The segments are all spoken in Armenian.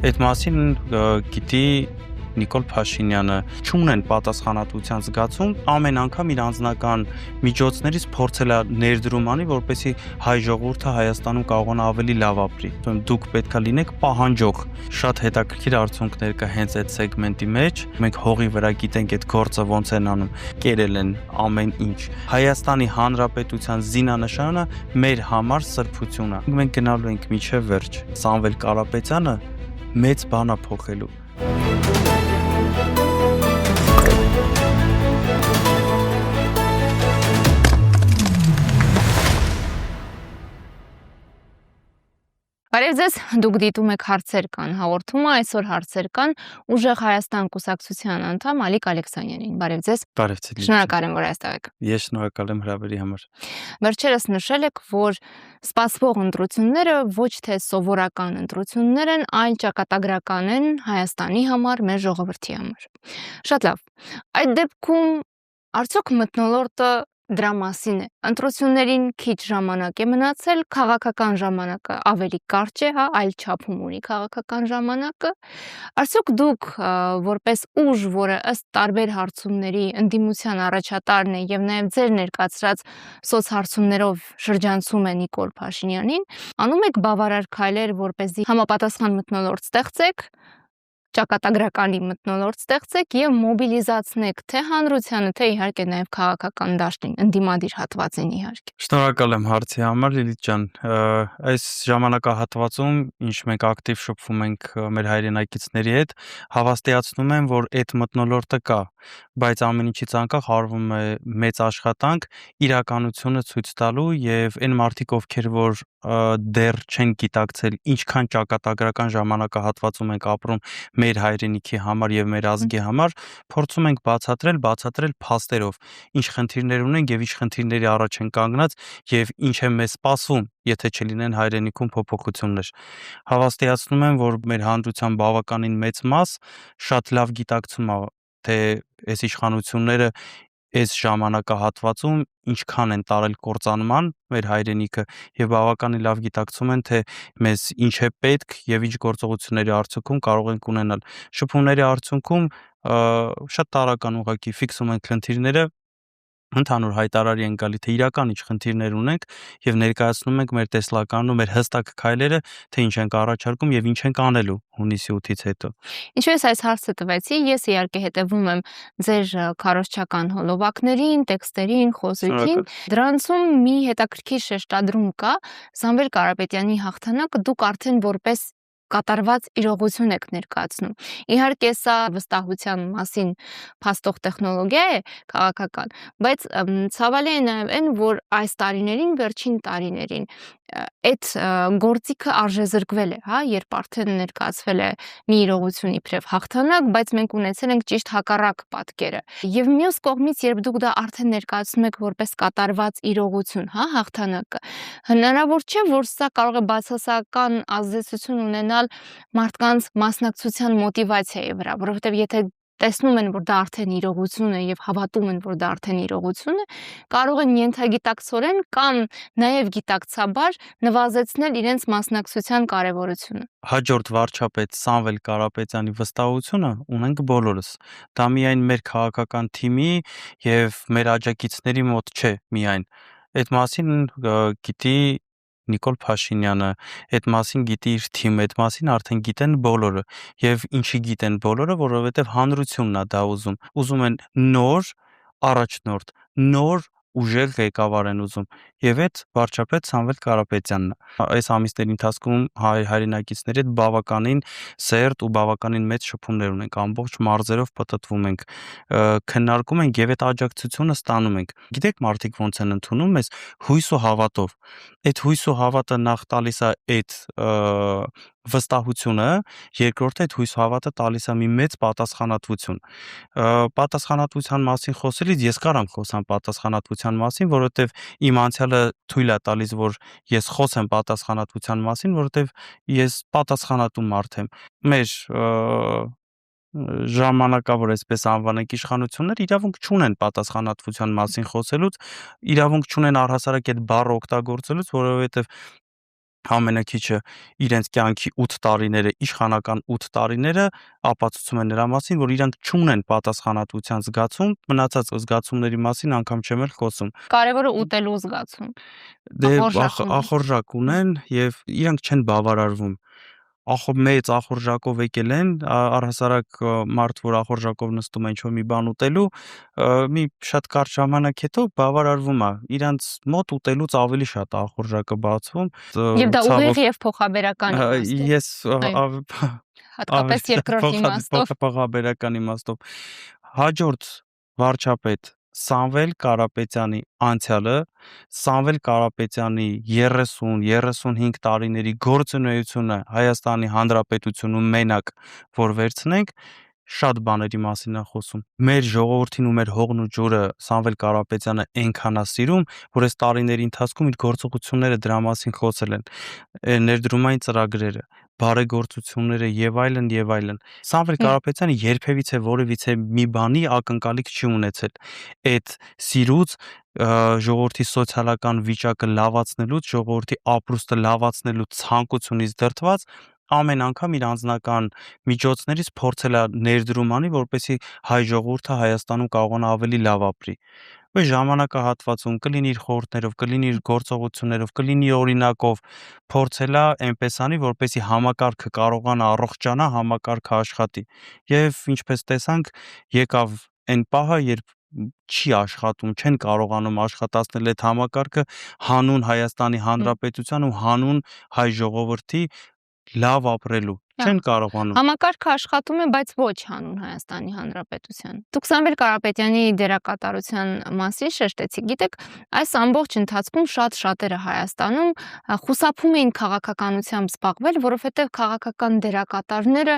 Այդ մասին գիտի Նիկոլ Փաշինյանը չունեն պատասխանատվության զգացում, ամեն անգամ իր անձնական միջոցներից փորձել է ներդրում անի, որպեսզի հայ ժողովուրդը Հայաստանում կարողանա ավելի լավ ապրի։ Դուք պետքա լինեք պահանջող։ Շատ հետաքրքիր արդյունքներ կա հենց այդ սեգմենտի մեջ։ Մենք հողի վրա գիտենք այդ գործը ոնց են անում, կերել են ամեն ինչ։ Հայաստանի Հանրապետության զինանշանը մեր համար սրբություն է։ Մենք գնալու ենք միջև վերջ։ Սամվել Կարապետյանը մեծ բան է փոխելու։ Բարև ձեզ, դուք դիտում եք հարցեր կան հաղորդումը, այսօր հարցեր կան ուժեղ Հայաստան կուսակցության անդամ Ալիկ Ալեքսանյանին։ Բարև ձեզ։ Բարև ձեզ։ Շնորհակալ եմ, որ այստեղ եք։ Ես շնորհակալ եմ հրավերի համար։ Վերջերս նշել եք, որ սպասվող ընտրությունները ոչ թե սովորական ընտրություններ են, այլ ճակատագրական են Հայաստանի համար, մեր ժողովրդի համար։ Շատ լավ։ Այդ դեպքում արդյոք մթնոլորտը դրա մասին է։ Ընտրություններին քիչ ժամանակ է մնացել, քաղաքական ժամանակը ավելի կարճ է, այլ չափում ունի քաղաքական ժամանակը։ Արդյոք դուք որպես ուժ, որը ըստ տարբեր հարցումների ընդդիմության առաջատարն է եւ նաեւ ձեր ներկայացրած սոցհարցումներով շրջանցում է Նիկոլ Փաշինյանին, անում եք բավարար քայլեր, որպեսզի համապատասխան մթնոլորտ ստեղծեք, ճակատագրականի մթնոլորտ ստեղծեք եւ մոբիլիզացնեք թե հանրությանը, թե իհարկե նաեւ քաղաքական դաշտին, ընդդիմադիր հատվածին իհարկե։ Շնորհակալ եմ հարցի համար, Լիլիթ ջան։ Այս ժամանակահատվածում, ինչ մենք ակտիվ շփվում ենք մեր հայրենակիցների հետ, հավաստիացնում եմ, որ այդ մթնոլորտը կա, բայց ամեն ինչից անկախ արվում է մեծ աշխատանք իրականությունը ցույց տալու եւ այն մարդիկ, ովքեր որ դեռ չեն գիտակցել ինչքան ճակատագրական ժամանակահատվածում ենք ապրում մեր հայրենիքի համար եւ մեր ազգի համար, փորձում ենք բացատրել փաստերով, ինչ խնդիրներ ունենք եւ ինչ խնդիրների առաջ են կանգնած եւ ինչ է մեզ սպասվում, եթե չլինեն հայրենիքում փոփոխություններ։ Հավաստիացնում եմ, որ մեր հանրության բավականին մեծ մաս շատ լավ գիտակցում է, թե այս իշխանությունները այս ժամանակահատվածում ինչքան են տարել կործանման մեր հայրենիքը եւ բավականին լավ գիտակցում են, թե մեզ ինչ է պետք եւ ինչ գործողությունների արդյունքում կարող ենք ունենալ։ Շփումների արդյունքում շատ տարրական ուղղակի ֆիքսում ենք խնդիրները, ընդհանուր հայտարարի են գալի, թե իրական ինչ խնդիրներ ունենք եւ ներկայացնում ենք մեր տեսլականն ու մեր հստակ քայլերը, թե ինչ ենք առաջարկում եւ ինչ ենք անելու հունիսի 8-ից հետո։ Ինչու ես այս հարցը տվեցի, ես իհարկե հետևում եմ ձեր քարոզչական հոլովակներին, տեքստերին, խոսույթին։ Դրանցում մի հետաքրքիր շեշտադրում կա, Սամվել Կարապետյանի հաղթանակը դուք արդեն որպես կատարված իրողություն եք ներկայացնում։ Իհարկե սա վստահության մասին փաստող տեխնոլոգիա է քաղաքական, բայց ցավալի է նաև այն, որ այս տարիներին, վերջին տարիներին այդ գործիքը արժեզրկվել է, հա, երբ արդեն ներկայացվել է մի իրողություն իբրև հաղթանակ, բայց մենք ունեցել ենք ճիշտ հակառակ պատկերը։ Եվ մյուս կողմից, երբ դուք դա արդեն ներկայացնում եք որպես կատարված իրողություն, հա, հաղթանակը, հնարավոր չէ, որ սա կարող է բացասական ազդեցություն ունենալ մարդկանց մասնակցության մոտիվացիայի վրա, որովհետև եթե տեսնում են, որ դա արդեն իրողություն է եւ հավատում են, որ դա արդեն իրողություն է, կարող են ենթագիտակցորեն կամ նաեւ գիտակցաբար նվազեցնել իրենց մասնակցության կարեւորությունը։ Հաջորդ վարչապետ Սամվել Կարապետյանի վստահությունը ունենք բոլորս։ Դա միայն մեր քաղաքական թիմի եւ մեր աջակիցների մոտ չէ միայն։ Այդ մասին գիտի Նիկոլ Փաշինյանը, այդ մասին գիտի իր թիմը, այդ մասին արդեն գիտեն բոլորը եւ ինչի գիտեն բոլորը, որովհետեւ հանրությունն է դա ուզում։ Ուզում են նոր առաջնորդ, նոր ուժեղ ղեկավար են ուզում եւ այդ վարչապետ Սամվել Կարապետյանն է։ Այս ամիսների ընթացքում հայրենակիցների հետ բավականին սերտ ու բավականին մեծ շփումներ ունենք, ամբողջ մարզերով պատտվում ենք, քննարկում ենք եւ այդ աջակցությունը ստանում ենք։ Գիտեք մարդիկ ոնց են ընդունում մեզ հույս ու հավատով։ Այդ հույս ու հավատը նախ տալիս է այդ վստահությունը, երկրորդը այդ հույս հավատը տալիս է մի մեծ պատասխանատվություն։ Պատասխանատվության մասին խոսելիս ես կարամ խոսամ պատասխանատվության մասին, որովհետև իմ անցյալը թույլ է տալիս, որ ես խոսեմ պատասխանատվության մասին, որովհետև ես պատասխանատու մարդ եմ։ Մեր ժամանակավոր այսպես անվանենք իշխանություններ իրավունք չունեն պատասխանատվության մասին խոսելուց, իրավունք չունեն առհասարակ այդ բառը օգտագործելուց, որովհետև ամենակիչը իրենց կյանքի 8 տարիները, իշխանական 8 տարիները ապացուցում են նրա մասին, որ իրանք չունեն պատասխանատվության զգացում, մնացած զգացումների մասին անգամ չեմ էլ խոսում։ Կարևորը ուտելու զգացում։ Ախորժակ ունեն եւ իրանք չեն բավարարվում։ Մեծ ախորժակով եկել են, առհասարակ մարդ, որ ախորժակով նստում է ինչ-որ մի բան ուտելու, մի շատ կարճ ժամանակ հետո բավարարվում է։ Իրանց մոտ ուտելուց ավելի շատ ախորժակը բացվում։ Եվ դա ուղիղ եւ փոխաբերական իմաստով։ Ես հատկապես երկրորդ իմաստով։ Փոխաբերական իմաստով։ Հաջորդ վարչապետ Սամվել Կարապետյանի անցյալը, Սամվել Կարապետյանի 30-35 տարիների գործունեությունը Հայաստանի Հանրապետությունում մենակ որ վերցնենք, շատ բաների մասին է խոսում։ Մեր ժողովրդին ու մեր հողն ու ջուրը Սամվել Կարապետյանը այնքան է սիրում, որ այս տարիների ընթացքում իր գործողությունները դրա մասին խոսել են, ներդրումային ծրագրերը, բարեգործությունները եւ այլն եւ այլն։ Սամվել Կարապետյանը երբևիցե որևիցե մի բանի ակնկալիք չի ունեցել։ Այդ սիրուց ժողովրդի սոցիալական վիճակը լավացնելուց, ժողովրդի ապրուստը լավացնելու ցանկությունից դրդված ամեն անգամ իր անձնական միջոցներից փորձել է ներդրում անի, որպեսզի հայ ժողովուրդը Հայաստանում կարողանա ավելի լավ ապրի։ Այս ժամանակահատվածում կլինի իր խորհուրդներով, կլինի իր գործողություններով, կլինի օրինակով փորձել է այնպես անի, որպեսզի համակարգը կարողանա առողջանա, համակարգը աշխատի։ Եվ ինչպես տեսանք, եկավ այն պահը, երբ չի աշխատում, չեն կարողանում աշխատացնել այդ համակարգը հանուն Հայաստանի Հանրապետության ու հանուն հայ ժողովրդի լավ ապրելու։ Չեն կարողանում։ Համակարգը աշխատում է, բայց ոչ հանուն Հայաստանի Հանրապետության։ Դուք Սամվել Կարապետյանի դերակատարության մասին շեշտեցիք։ Գիտեք, այս ամբողջ ընթացքում շատ շատերը Հայաստանում խուսափում էին քաղաքականությամբ զբաղվել, որովհետև քաղաքական դերակատարները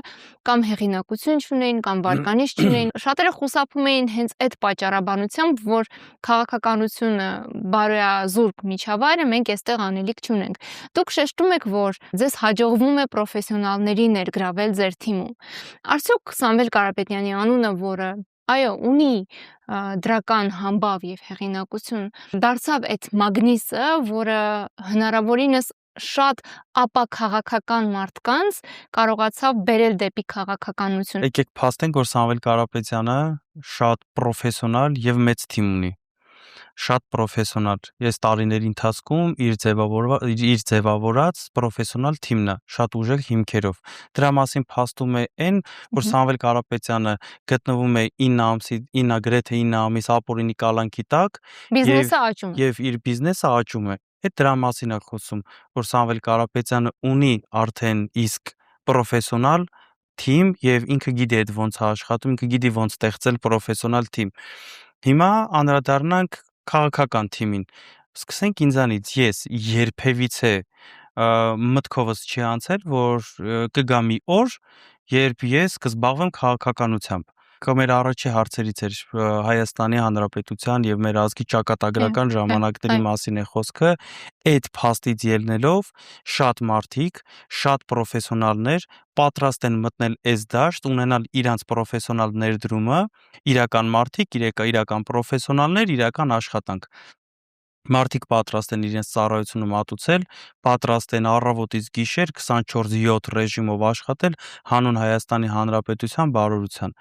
կամ հեղինակություն չունեին, կամ վարկանիշ չունեին։ Շատերը խուսափում էին հենց այդ պատճառաբանությամբ, որ քաղաքականությունը բարոյազուրկ միջավայր է, մենք այստեղ անելիք չունենք։ Դուք շեշտում եք, որ ձեզ հաջողվում է պրոֆեսիոնալների ներգրավել ձեր թիմում։ Արդյոք Սամվել Կարապետյանի անունը, որը այո, ունի դրական համբավ եւ հեղինակություն, դարձավ այդ մագնիսը, որը հնարավորինս շատ ապաքաղաքական մարդկանց կարողացավ բերել դեպի քաղաքականություն։ Եկեք փաստենք, որ Սամվել Կարապետյանը շատ պրոֆեսիոնալ եւ մեծ թիմ ունի։ Շատ պրոֆեսիոնալ։ Ես տարիների ընթացքում իր ձևավորած պրոֆեսիոնալ թիմն է, շատ ուժեղ հիմքերով։ Դրա մասին փաստում է այն, որ Սամվել Կարապետյանը գտնվում է 9 գրեթե 9 ամիս ապօրինի կալանքի տակ, բիզնեսը աճում է։ Եվ իր բիզնեսը աճում է։ Այդ դրա մասին է խոսում, որ Սամվել Կարապետյանը ունի արդեն իսկ պրոֆեսիոնալ թիմ եւ ինքը գիտի այդ ոնց է աշխատում, ինքը գիտի ոնց ստեղծել պրոֆեսիոնալ թիմ։ Հիմա անդրադառնանք քաղաքական թիմին։ Սկսենք ինձանից, ես երբևիցե մտքովս չի անցել, որ կգա մի օր, երբ ես կզբաղվեմ քաղաքականությամբ։ Մեր առաջի հարցերից էր Հայաստանի Հանրապետության եւ մեր ազգի ճակատագրական ժամանակների մասին է խոսքը։ Այդ փաստից ելնելով շատ մարդիկ, շատ պրոֆեսիոնալներ պատրաստ են մտնել այս դաշտ, ունենալ իրանց պրոֆեսիոնալ ներդրումը, իրական մարդիկ, իրական պրոֆեսիոնալներ, իրական աշխատանք։ Մարդիկ պատրաստ են իրենց ծառայությունը մատուցել, պատրաստ են առավոտից գիշեր 24/7 ռեժիմով աշխատել հանուն Հայաստանի Հանրապետության բարօրության։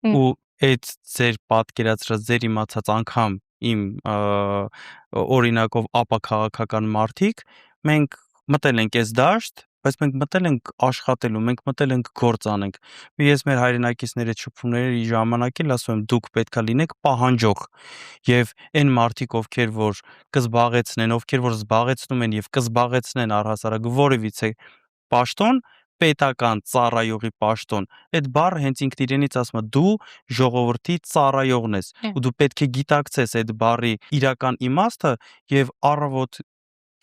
Ու այդ ձեր պատկերացրած, ձեր իմացած անգամ իմ օրինակով ապաքաղաքական մարդիկ, մենք մտել ենք այս դաշտ, բայց մենք մտել ենք աշխատելու, մենք մտել ենք գործ անենք։ Ես մեր հայրենակիցների շփումների ժամանակ էլ ասում եմ, դուք պետքա լինեք պահանջող։ Եվ այն մարդիկ, ովքեր որ կզբաղեցնեն, ովքեր որ զբաղեցնում են եւ կզբաղեցնեն առհասարակ որևիցե պաշտոն, պետական ծառայողի պաշտոն, այդ բառը հենց ինքն իրենից ասում է դու ժողովրդի ծառայողն ես ու դու պետք է գիտակցես այդ բառի իրական իմաստը եւ առավոտ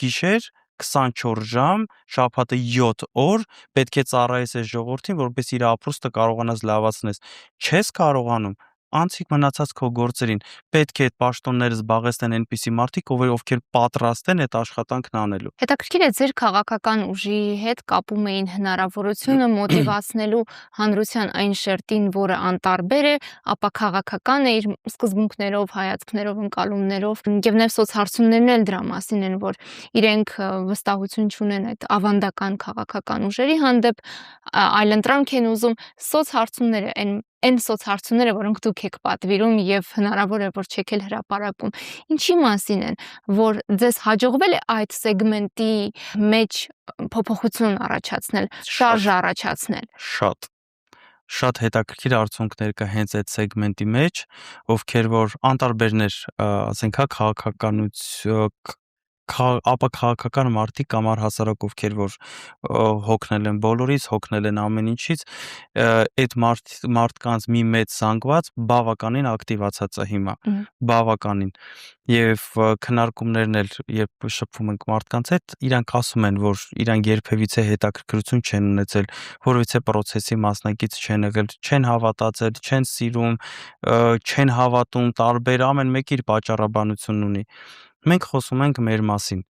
գիշեր 24 ժամ, շաբաթը 7 օր պետք է ծառայես այս ժողովրդին, որպես իր ապրուստը կարողանաս լավացնես։ Չես կարողանում, անցիկ մնացած քո գործերին։ Պետք է այդ պաշտոնները զբաղեցնեն այնպիսի մարդիկ, ովքեր պատրաստ են այդ աշխատանքն անելու։ Հետաքրքիր է, ձեր քաղաքական ուժի հետ կապում էին հնարավորությունը մոտիվացնելու հանրության այն շերտին, որը անտարբեր է, ապա քաղաքական է իր սկզբունքներով, հայացքներով, ընկալումներով, եւ նաեւ սոցհարցումներն էլ դրա մասին են, որ իրենք վստահություն չունեն այդ ավանդական քաղաքական ուժերի հանդեպ, այլընտրանք են ուզում, սոցհարցումները այն սոցհարցումները, որոնք դուք եք պատվիրում եւ հնարավոր է որ չեք էլ հրապարակում, ինչի մասին են, որ ձեզ հաջողվել է այդ սեգմենտի մեջ փոփոխություն առաջացնել, շարժ առաջացնել։ Շատ հետաքրքիր արդյունքներ կա հենց այդ սեգմենտի մեջ, ովքեր որ անտարբերներ, ասենք, ապա քաղաքական մարդիկ կամ առհասարակ ովքեր որ հոգնել են բոլորից, հոգնել են ամեն ինչից, այդ մարդկանց մի մեծ զանգված բավականին ակտիվացած է հիմա, բավականին, եւ քննարկումներն էլ երբ շփվում ենք մարդկանց հետ, իրանք ասում են, որ իրանք երբևիցե հետաքրքրություն չեն ունեցել, որովհետեւ process-ի մասնակից չեն եղել, չեն հավատացել, չեն սիրում, չեն հավատում, տարբեր ամեն մեկը իր պատճառաբանությունն ունի։ Մենք խոսում ենք մեր մասին,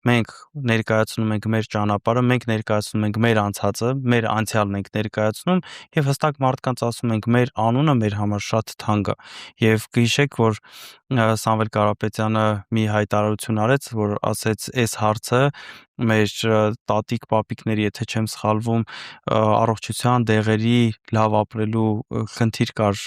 մենք ներկայացնում ենք մեր ճանապարհը, մենք ներկայացնում ենք մեր անցածը, մեր անցյալն ենք ներկայացնում եւ հստակ մարդկանց ասում ենք մեր անունը մեր համար շատ թանկ է։ Եվ գիշեք, որ Սամվել Կարապետյանը մի հայտարարություն արեց, որ ասեց, այս հարցը մեր տատիկ պապիկների, եթե չեմ սխալվում, առողջության դեղերի լավ ապրելու խնդիր կար,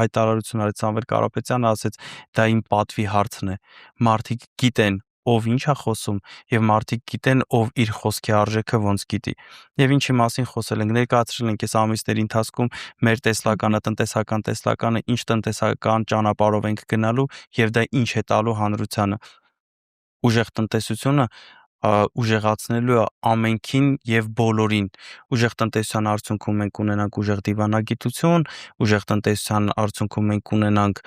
հայտարարություն արեց Սամվել Կարապետյանը, ասեց դա իմ պատվի հարցն է։ Մարդիկ գիտեն ով ինչ է խոսում եւ մարդիկ գիտեն ով իր խոսքի արժեքը ոնց գիտի։ Եվ ինչի մասին խոսել ենք, ներկայացրել ենք այս ամիսների ընթացքում մեր տեսլականը, տնտեսական տեսլականը, ինչ տնտեսական ճանապարհով ենք գնալու եւ դա ինչ է տալու հանրությանը։ Ուժեղ տնտեսությունը ուժեղացնելու է ամենքին եւ բոլորին։ Ուժեղ տնտեսության արդյունքում մենք ունենանք ուժեղ դիվանագիտություն, ուժեղ տնտեսության արդյունքում մենք ունենանք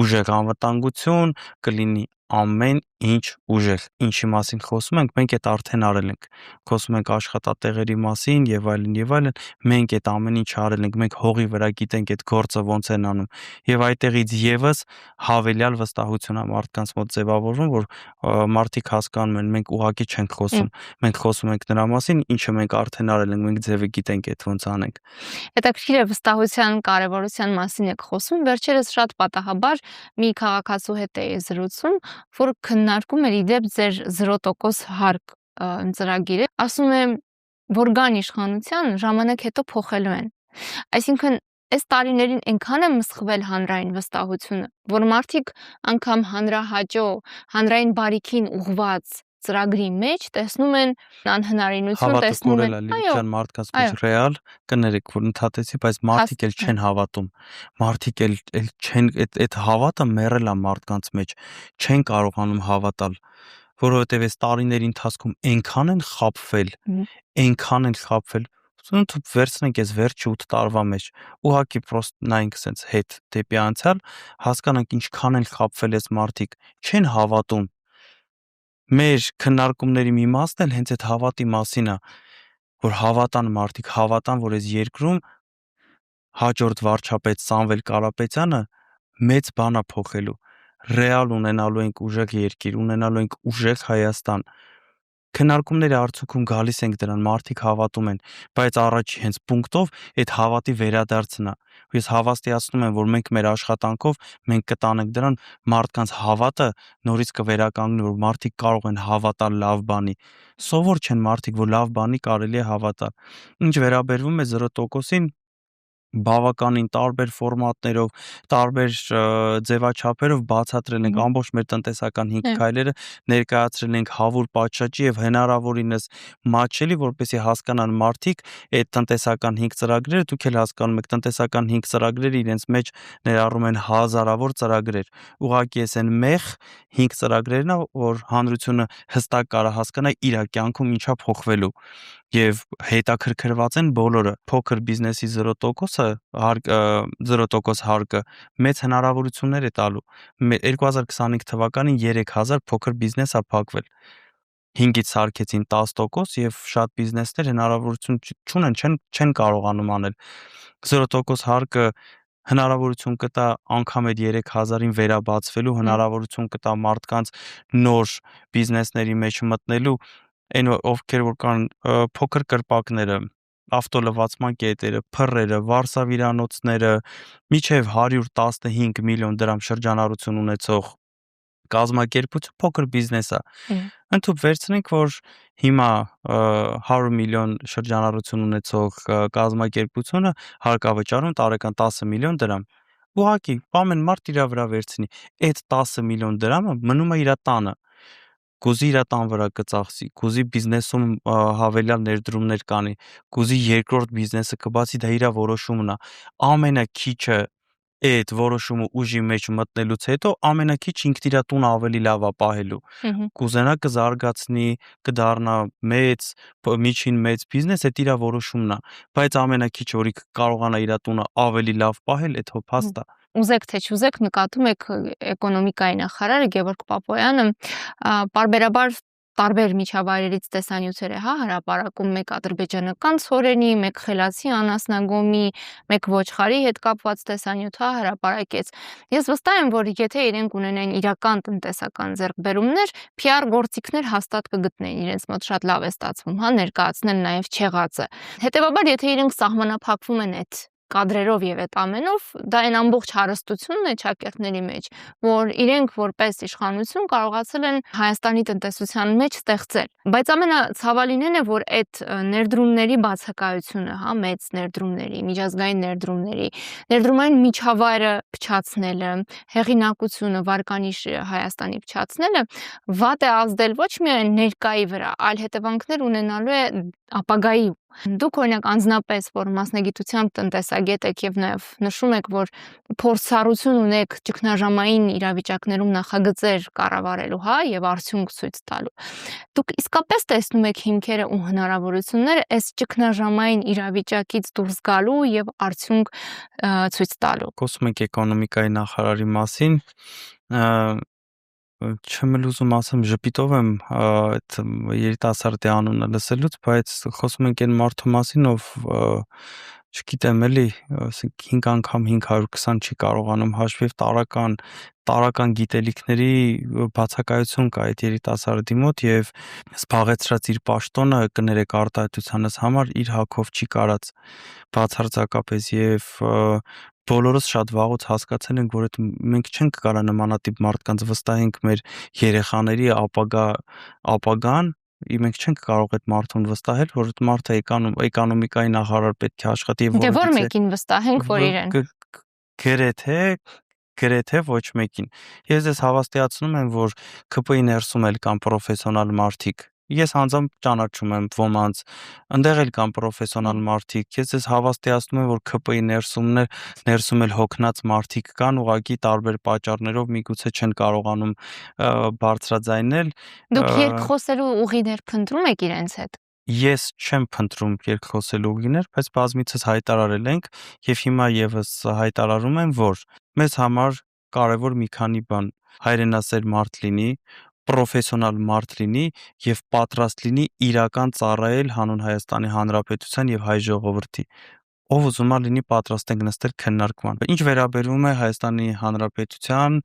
ուժեղ անվտանգություն, կլինի ամեն ինչ ուժեղ։ Ինչի մասին խոսում ենք, մենք այդ արդեն արել ենք։ Խոսում ենք աշխատատեղերի մասին եւ այլն, մենք այդ ամեն ինչ արել ենք, մենք հողի վրա գիտենք այդ գործը ոնց են անում։ Եվ այդտեղից եւս հավելյալ վստահություն է մարդկանց մոտ ձևավորվում, որ մարդիկ հասկանում են, մենք ուղղակի չենք խոսում, մենք խոսում ենք նրա մասին, ինչը մենք արդեն արել ենք, մենք ձևը գիտենք այդ ոնց անենք։ Հետաքրքիր է, վստահության կարևորության մասին եք խոսում, վերջերս շատ պատահաբար մի քաղաքացու հետ էի զրուցում, որ քննարկում էր իդեպ ձեր 0% հարկ ծրագիրը, ասում է, որ գան իշխանության, ժամանակ հետո փոխելու են։ Այսինքն այս տարիներին այնքան է մսխվել հանրային վստահությունը, որ մարդիկ անգամ հանրահաճո, հանրային բարիքին ուղված ծրագրի մեջ տեսնում են անհնարինություն, տեսնում են, այո, մարդկանց մեջ ռեալ, կներեք, որ ընդհատեցի, բայց մարդիկ էլ չեն հավատում։ Մարդիկ էլ չեն, այդ հավատը մեռել է մարդկանց մեջ, չեն կարողանում հավատալ, որովհետև այս տարիների ընթացքում այնքան են խաբվել, ոնց վերցնենք այս վերջի 8 տարվա մեջ, ուղղակի պրոստ նայենք sense հետ դեպի անցյալ, հասկանանք ինչքան են խաբվել այս մարդիկ, չեն հավատում։ Մեր քննարկումների մի մասն էլ հենց այդ հավատի մասին է, որ հավատան մարդիկ, հավատան, որ այս երկրում հաջորդ վարչապետ Սամվել Կարապետյանը մեծ բան է փոխելու, ռեալ ունենալու ենք ուժեղ երկիր, ունենալու ենք ուժեղ Հայաստան։ Քննարկումների արդյունքում գալիս ենք դրան, մարդիկ հավատում են, բայց առաջի հենց պունկտով այդ հավատի վերադարձն է։ Ես հավաստիացնում եմ, որ մենք մեր աշխատանքով մենք կտանենք դրան, մարդկանց հավատը նորից կվերականգնի, որ մարդիկ կարող են հավատալ լավ բանի։ Սովոր չեն մարդիկ, որ լավ բանի կարելի է հավատալ։ Ինչ վերաբերվում է 0%-ին, բավականին տարբեր ֆորմատներով, տարբեր ձևաչափերով բացատրել ենք ամբողջ մեր տնտեսական 5 քայլերը, ներկայացրել ենք հավուր պատշաճի եւ հնարավորինս մատչելի, որպեսզի հասկանան մարդիկ այդ տնտեսական 5 ծրագրերը, դուք էլ հասկանում եք, տնտեսական 5 ծրագրերը իրենց մեջ ներառում են հազարավոր ծրագրեր։ Ուղղակի էս են մեղ 5 ծրագրերն է, որ հանրությունը հստակ կարա հասկանա իր կյանքում ինչա փոխվելու։ Եվ հետաքրքրված են բոլորը։ Փոքր բիզնեսի 0% հարկը մեծ հնարավորություններ է տալու։ 2025 թվականին 3000 փոքր բիզնես է փակվել։ 5-ից սարքեցին 10% եւ շատ բիզնեսներ հնարավորություն չունեն, չեն կարողանում անել։ 0% հարկը հնարավորություն կտա անգամ այդ 3000-ին վերաբացվելու, հնարավորություն կտա մարդկանց նոր բիզնեսների մեջ մտնելու, այն ովքեր որ կան փոքր կրպակները, ավտոլվացման կետերը, փռերը, վարսավիրանոցները, միջև 115 միլիոն դրամ շրջանառություն ունեցող կազմակերպություն փոքր բիզնես է։ Ընդհանուր վերցնենք, որ հիմա 100 միլիոն շրջանառություն ունեցող կազմակերպությունը հարկավճարում տարեկան 10 միլիոն դրամ։ Ուղղակի ամեն մարդ իր վրա վերցնի, այդ 10 միլիոն դրամը մնում է իր տանը։ Կուզի իր տան վրա կծախսի, կուզի բիզնեսում հավելյալ ներդրումներ կանի, կուզի երկրորդ բիզնեսը կբացի, դա իր որոշումն է։ Ամենակիչը այդ որոշումը ուժի մեջ մտնելուց հետո ամենակիչ ինքն իր տունը ավելի լավ է պահելու։ Կուզենա կզարգացնի, կդառնա մեծ, միջին մեծ բիզնես, այդ իր որոշումն է, բայց ամենակիչ որի կարողանա իր տունը ավելի լավ պահել, այդ հո փաստ է։ Ուզեք թե չուզեք նկատում եք էկոնոմիկայի նախարարը Գևորգ Պապոյանը պարբերաբար տարբեր միջավայրերից տեսանյութեր է հրապարակում, մեկ ադրբեջանական ցորենի, մեկ խելացի անասնագոմի, մեկ ոչխարի հետ կապված տեսանյութ հրապարակեց։ Ես վստահ եմ, որ եթե իրենք ունենային իրական տնտեսական ձեռքբերումներ, PR գործիքներ հաստատ կգտնեին, իրենց մոտ շատ լավ է ստացվում, ներկայացնել նաև չեղածը։ Հետևաբար, եթե իրենք սահմանափակվում են այդ կադրերով եւ այդ ամենով, դա այն ամբողջ հարստությունն է ճակերտների մեջ, որ իրենք որպես իշխանություն կարողացել են Հայաստանի տնտեսության մեջ ստեղծել։ Բայց ամենացավալին է, որ այդ ներդրումների բացակայությունը, մեծ ներդրումների, միջազգային ներդրումների, ներդրումային միջավայրը փչացնելը, հեղինակությունը, վարկանիշը Հայաստանի փչացնելը վատ է ազդել ոչ միայն ներկայի վրա, այլ հետևանքներ ունենալու է ապագայի։ Դուք օրինակ անձնապես, որ մասնագիտությամբ տնտեսագետ եք եւ նաեւ նշում եք, որ փորձառություն ունեք ճգնաժամային իրավիճակներում նախագծեր կառավարելու, եւ արդյունք ցույց տալու։ Դուք իսկապես տեսնում եք հիմքերը ու հնարավորությունները այս ճգնաժամային իրավիճակից դուրս գալու եւ արդյունք ցույց տալու։ Խոսում ենք էկոնոմիկայի նախարարի մասին, չեմ ուզում ասեմ, ժպիտով եմ այդ երիտասարդի անունը լսելուց, բայց խոսում ենք այն մարդու մասին, ով չգիտեմ էլի, 5 անգամ 520 չի կարողանում հաշվիվ տարական գիտելիքների բացակայություն կա այդ երիտասարդի մոտ եւ զբաղեցրած իր պաշտոնը կներեք արտահայտությանս համար իր հակով չի կարած բացարձակապես եւ բոլորս շատ վաղուց հասկացել ենք, որ այդ մենք չենք կարա նմանատիպ մարդկանց վստահենք մեր երեխաների ապագան, մենք չենք կարող այդ մարդուն վստահել, որ այդ մարդը էկոնոմիկայի նախարար պետք է աշխատի եւ որ մեկին վստահենք, որ իրեն գրեթե ոչ մեկին։ Ես ես հավաստիացնում եմ, որ ԿՊ-ի ներսում էլ կան պրոֆեսիոնալ մարդիկ։ Ես անձամբ ճանաչում եմ ոմանց, այնտեղ էլ կան պրոֆեսիոնալ մարդիկ։ Ես հավաստիացնում եմ, որ ԿՊ-ի ներսում էլ հոգնած մարդիկ կան, ուղղակի տարբեր պատճառներով միգուցե չեն կարողանում բարձրաձայնել։ Դուք երկխոսելու ուղիներ փնտրում եք իրենց հետ։ Ես չեմ փնտրում երկխոսելու ուղիներ, բայց բազմիցս հայտարարել ենք եւ հիմա եւս հայտարարում եմ, որ մեզ համար կարևոր մի քանի բան հայրենասեր մարդ լինի, պրոֆեսիոնալ մարդ լինի եւ պատրաստ լինի իրական ծառայել հանուն Հայաստանի Հանրապետության եւ հայ ժողովրդի։ Ով ուզում է լինի պատրաստ ենք նստել քննարկման։ Ինչ վերաբերում է Հայաստանի Հանրապետության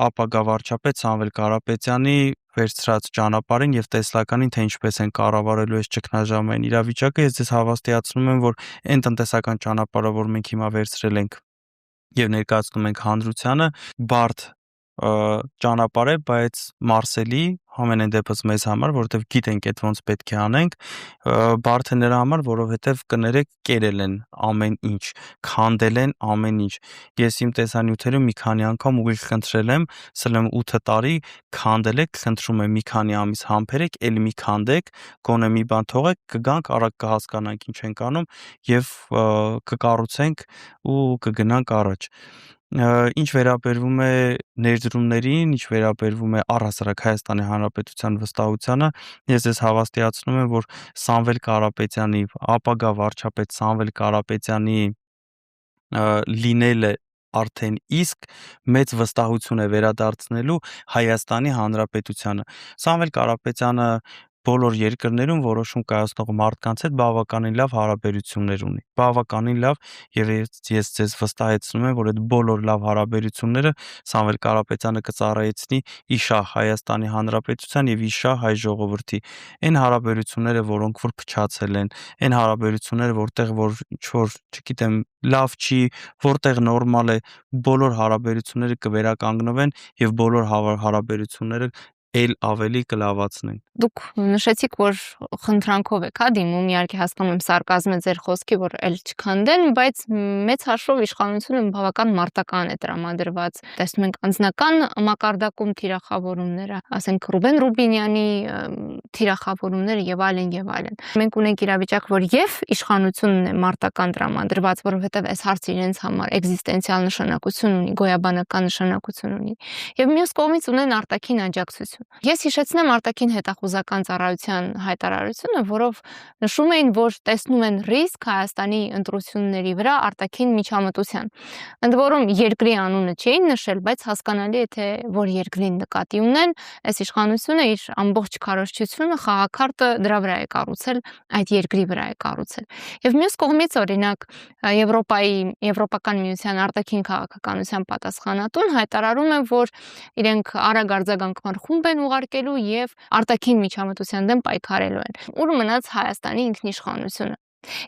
ապագա վարչապետ Սամվել Կարապետյանի վերցրած ճանապարհին եւ տեսլականին, թե ինչպես են կառավարելու այս ճգնաժամային իրավիճակը, ես հավաստիացնում եմ, որ այն տնտեսական ճանապարհը, որ մենք հիմա վերցրել ենք եւ ներկայացնում ենք հանրությանը, բարդ ճանապարհ է, բայց Մարսելի ամենայն դեպս մեզ համար, որովհետև գիտենք այդ ոնց պետք է անենք, բարդ է նրա համար, որովհետև կներեք կերել են ամեն ինչ, քանդել են ամեն ինչ։ Ես իմ տեսանյութերում մի քանի անգամ ուղիղ խնդրել եմ, ասել եմ 8 տարի քանդել եք, խնդրում եմ մի քանի ամիս համբերեք, ելի մի քանդեք, գոնե մի բան թողեք, կգանք, արագ կհասկանանք ինչ ենք անում եւ կկառուցենք ու կգնանք առաջ։ Ինչ վերաբերվում է ներդրումներին, ինչ վերաբերվում է առհասարակ Հայաստանի Հանրապետության վստահությանը, ես հավաստիացնում եմ, որ Սամվել Կարապետյանի, ապագա վարչապետ Սամվել Կարապետյանի լինելը արդեն իսկ մեծ վստահություն է վերադարձնելու Հայաստանի Հանրապետությանը։ Սամվել Կարապետյանը բոլոր երկրներում որոշում կայացնող մարդկանց հետ բավականին լավ հարաբերություններ ունի։ Բավականին լավ, եւ ես ձեզ վստահեցնում եմ, որ այդ բոլոր լավ հարաբերությունները Սամվել Կարապետյանը կծառայեցնի իշահ Հայաստանի Հանրապետության եւ իշահ հայ ժողովրդի։ Այն հարաբերությունները, որոնք որ փչացել են, այն հարաբերությունները, որտեղ որ ինչ որ, չգիտեմ, լավ չի, որտեղ նորմալ է, բոլոր հարաբերությունները կվերականգնվեն եւ բոլոր հարաբերությունները էլ ավելի կլավացնեն։ Դուք նշեցիք, որ խնդրանքով եք դիմում, իհարկե հասկանում եմ սարկազմը ձեր խոսքի, որ էլ չքանդեն, բայց մեծ հաշվով իշխանությունը բավական մարտական է տրամադրված։ Տեսնում ենք անձնական մակարդակում թիրախավորումները, ասենք Ռուբեն Ռուբինյանի թիրախավորումները եւ այլն եւ այլն։ Մենք ունենք իրավիճակ, որ եւ իշխանությունն է մարտական տրամադրված, որովհետեւ այս հարցը իրենց համար էգզիստենցիալ նշանակություն ունի, գոյաբանական նշանակություն ունի։ Եվ մյուս կողմից ունեն արտաքին աջակցություն։ Ես հիշեցնեմ արտաքին հետախուզական ծառայության հայտարարությունը, որով նշում էին, որ տեսնում են ռիսկ Հայաստանի ընտրությունների վրա արտաքին միջամտության։ Ընդ որում երկրի անունը չէին նշել, բայց հասկանալի է թե որ երկրին նկատի ունեն, այս իշխանությունը իր ամբողջ քարոզչությունը, խաղաքարտը դրա վրա է կառուցել, այդ երկրի վրա է կառուցել։ Եվ մյուս կողմից օրինակ Եվրոպական միության արտաքին քաղաքականության պատասխանատուն հայտարարում է, որ իրենք արագ արձագանքման խումբ են ուղարկելու եւ արտաքին միջամտության դեմ պայքարելու են։ Ուր մնաց Հայաստանի ինքնիշխանությունը։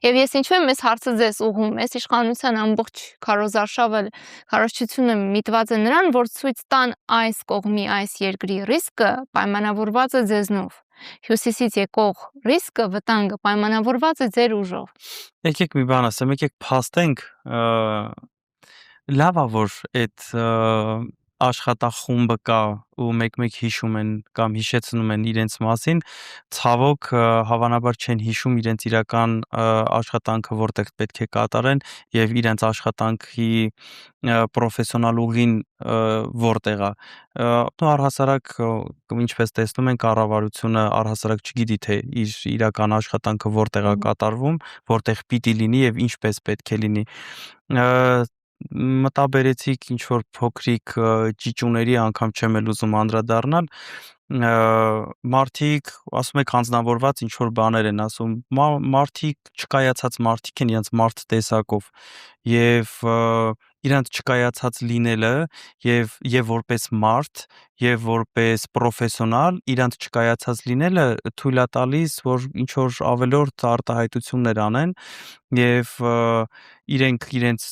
Եվ ես ինչու եմ այս հարցը ձեզ ուղղում, այս իշխանության ամբողջ քարոզչությունը միտված է նրան, որ ցույց տան այս կողմի, այս երկրի ռիսկը պայմանավորված է ձեզնով։ Հյուսիսից եկող ռիսկը, վտանգը պայմանավորված է ձեր ուժով։ Եկեք մի բան ասեմ, եկեք փաստենք, լավ է, որ այդ աշխատախումբը կա ու մեկ-մեկ հիշում են կամ հիշեցնում են իրենց մասին, ցավոք հավանաբար չեն հիշում իրենց իրական աշխատանքը որտեղ պետք է կատարեն եւ իրենց աշխատանքի պրոֆեսիոնալ ուղին որտեղ է։ Առհասարակ ինչպես տեսնում են կառավարությունը առհասարակ չգիտի թե իր իրական աշխատանքը որտեղ է կատարվում, որտեղ պիտի լինի եւ ինչպես պետք է լինի։ Մտաբերեցիք ինչ որ փոքրիկ ճիճուների, անգամ չեմ էլ ուզում անդրադառնալ, մարդիկ ասում եք հանձնավորված ինչ որ բաներ են ասում, մարդիկ չկայացած մարդիկ են իրենց մարդ տեսակով եւ իրանց չկայացած լինելը եւ որպես մարդ եւ որպես պրոֆեսիոնալ իրանց չկայացած լինելը թույլ է տալիս որ ինչ որ ավելորդ արտահայտություններ անեն եւ իրենց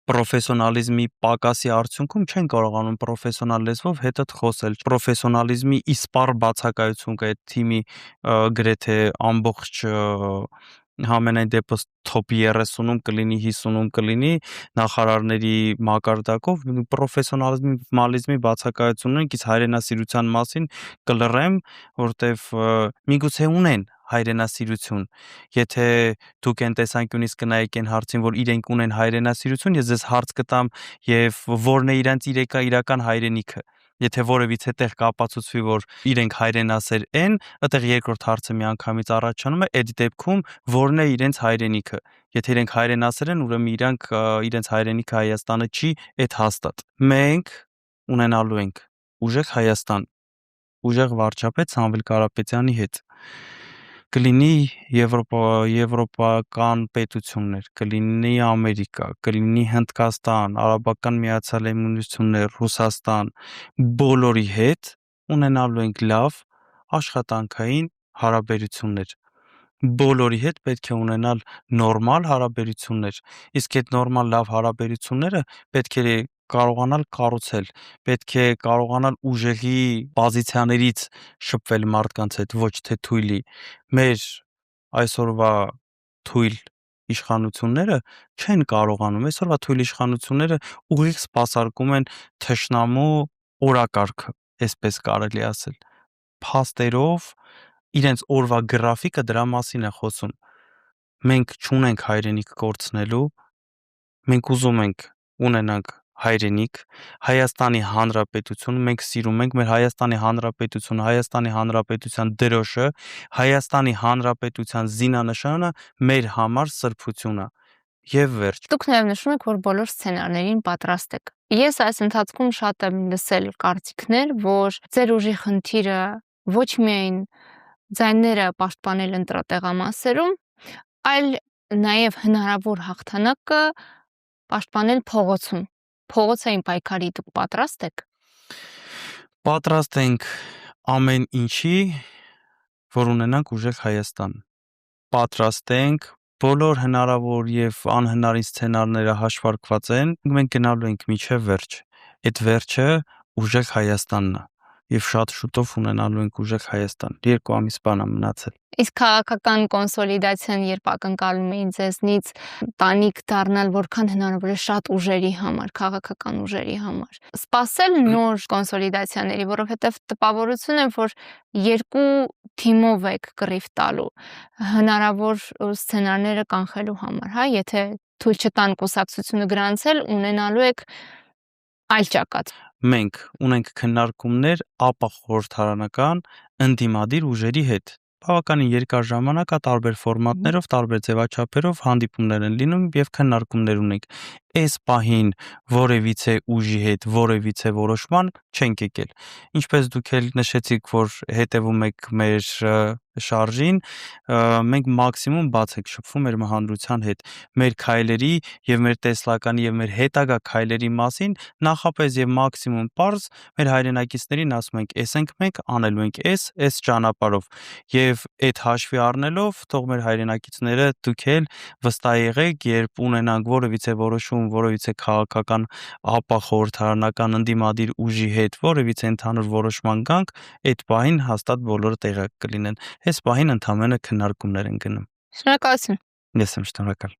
պրոֆեսիոնալիզմի պակասի արդյունքում չեն կարողանում պրոֆեսիոնալ լեզվով հետդ խոսել։ Պրոֆեսիոնալիզմի իսպառ բացակայություն կա այդ թիմի գրեթե ամբողջ համենայն դեպս top 30-ում կլինի, 50-ում կլինի նախարարների մակարդակով պրոֆեսիոնալիզմի բացակայություն ունենք, իսկ հայրենասիրության մասին կլռեմ, որտեվ միգուցե ունեն հայրենասիրություն։ Եթե դուք այն տեսանկյունից կնայեք այն հարցին, որ իրենք ունեն հայրենասիրություն, ես ձեզ հարց կտամ եւ որն է իրենց իրական հայրենիքը։ Եթե որևիցե տեղ կապացուցվի, որ իրենք հայրենասեր են, այդտեղ երկրորդ հարցը միանգամից առաջանում է, այդ դեպքում որն է իրենց հայրենիքը։ Եթե իրենք հայրենասեր են, ուրեմն իրանք իրենց հայրենիքը Հայաստանը չի, այդ հաստատ։ Մենք ունենալու ենք ուժեղ Հայաստան, ուժեղ վարչապետ Սամվել Կարապետյանի հետ։ Կլինի եվրոպական պետություններ, կլինի Ամերիկա, կլինի Հնդկաստան, Արաբական Միացյալ Էմիրություններ, Ռուսաստան, բոլորի հետ ունենալու ենք լավ աշխատանքային հարաբերություններ։ Բոլորի հետ պետք է ունենալ նորմալ հարաբերություններ, իսկ այդ նորմալ լավ հարաբերությունները պետք է կարողանալ կառուցել, պետք է կարողանալ ուժեղի պոզիցիաներից շփվել մարդկանց հետ, ոչ թե թույլի։ Մեր այսօրվա թույլ իշխանությունները չեն կարողանում, այսօրվա թույլ իշխանությունները ուղիղ սպասարկում են թշնամու օրակարգը, այսպես կարելի ասել։ Փաստերով իրենց օրվա գրաֆիկը դրա մասին է խոսում։ Մենք չունենք հայրենիք կորցնելու, մենք ուզում ենք ունենանք հայրենիք, Հայաստանի Հանրապետություն, մենք սիրում ենք մեր Հայաստանի Հանրապետությունը, Հայաստանի Հանրապետության դրոշը, Հայաստանի Հանրապետության զինանշանը մեր համար սրբություն է։ Եվ վերջ։ Դուք նաև նշում եք, որ բոլոր սցենարներին պատրաստ եք։ Ես այս ընթացքում շատ եմ լսել կարծիքներ, որ ձեր ուժի խնդիրը ոչ միայն ձայները պաշտպանել ընտրատեղամասերում, այլ նաև հնարավոր հաղթանակը պաշտպանել փողոցում։ Փողոցային պայքարի դուք պատրաստ եք։ Պատրաստ ենք ամեն ինչի, որ ունենանք ուժեղ Հայաստան։ Պատրաստ ենք, բոլոր հնարավոր եւ անհնարին սցենարները հաշվարկված են, մենք գնալու ենք միջև վերջ։ Այդ վերջը ուժեղ Հայաստանն է եւ շատ շուտով ունենալու ենք ուժեղ Հայաստան։ 2 ամիս բան է մնացել։ Իսկ քաղաքական կոնսոլիդացիան երբ ակնկալում էին ձեզնից տանիք դառնալ որքան հնարավոր է շատ ուժերի համար, քաղաքական ուժերի համար։ Սպասել նոր կոնսոլիդացիաների, որովհետև տպավորություն է, որ երկու թիմով եք կռիվ տալու հնարավոր սցենարները կանխելու համար, հա, եթե թույլ չտան կուսակցությունը գրանցել, ունենալու եք այլ ճակատ։ Մենք ունենք քննարկումներ ապախորհրդարանական ընդդիմադիր ուժերի հետ։ Բավականին երկար ժամանակ տարբեր ֆորմատներով, տարբեր ձևաչափերով հանդիպումներ են լինում եւ քննարկումներ ունենք։ Այս պահին որևիցե ուժի հետ որևիցե որոշման չենք եկել։ Ինչպես դուք էլ նշեցիք, որ հետևում եք մեր շարժին, մենք մաքսիմում բաց ենք շփվում մեր մահանդրության հետ։ Մեր քայլերի եւ մեր տեսլականի եւ մեր հետագա քայլերի մասին նախապես եւ մաքսիմում པարզ մեր հայրենակիցներին ասում ենք, «Էս ենք մենք, անելու ենք այս ճանապարհով»։ Եվ այդ հաշվի առնելով, թող մեր հայրենակիցները դուք էլ վստահ եղեք, երբ ունենանք որևիցե որոշում, որևիցե քաղաքական ապախորհրդարանական ընդդիմադիր ուժի հետ որևիցե ընդհանուր որոշման գանք, այդ պահին հաստատ բոլորը տեղյակ կլինեն։ Այս պահին ընդհանրապես քննարկումներ են գնում։ Շնորհակալություն։ Ես եմ շնորհակալ։